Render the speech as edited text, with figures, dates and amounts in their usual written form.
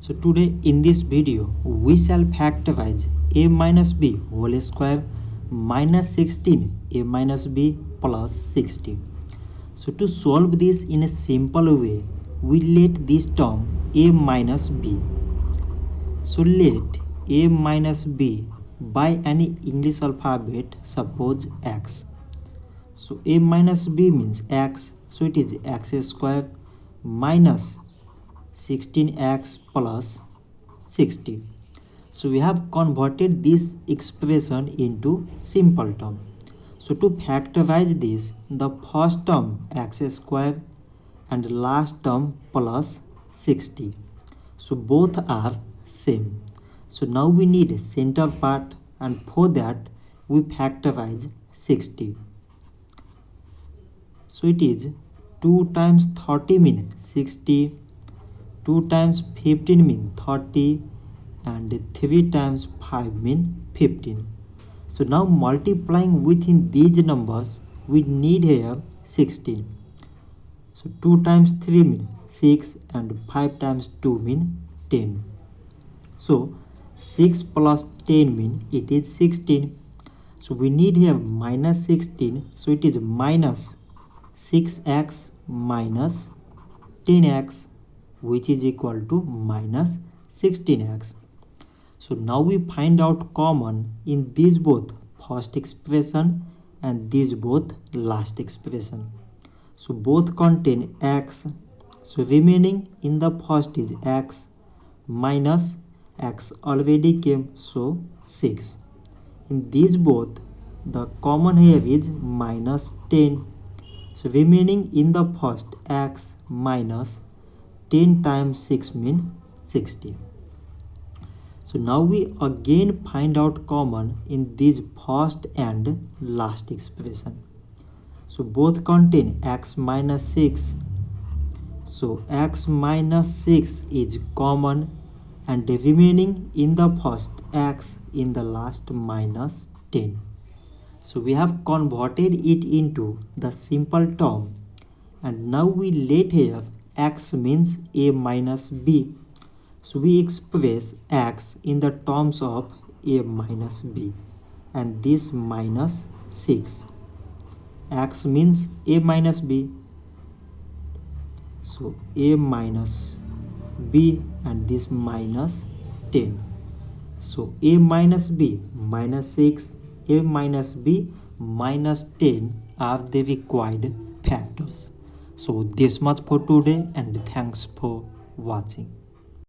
So today in this video we shall factorize a minus b whole square minus 16 a minus b plus 60. So to solve this in a simple way, we let this term a minus b. So let a minus b by any English alphabet, suppose x. So a minus b means x, so it is x square minus 16x plus 60. So we have converted this expression into simple term. So to factorize this, the first term x square and last term plus 60. So both are same. So now we need a center part, and for that we factorize 60. So it is 2 times 30 means 60, 2 times 15 mean 30, and 3 times 5 mean 15. So now multiplying within these numbers, we need here 16. So 2 times 3 mean 6 and 5 times 2 mean 10. So 6 plus 10 mean it is 16. So we need here minus 16. So it is minus 6x minus 10x, which is equal to minus 16x. So now we find out common in these both first expression and these both last expression. So both contain x. So remaining in the first is x minus x already came, so 6. In these both, the common here is minus 10. So remaining in the first x minus 10 times 6 means 60. So now we again find out common in this first and last expression. So both contain x minus 6. So x minus 6 is common, and remaining in the first x, in the last minus 10. So we have converted it into the simple term, and now we let here x means a minus b. So we express x in the terms of a minus b, and this minus 6. X means a minus b. So a minus b, and this minus 10. So a minus b minus 6, a minus b minus 10 are the required factors. So this much for today, and thanks for watching.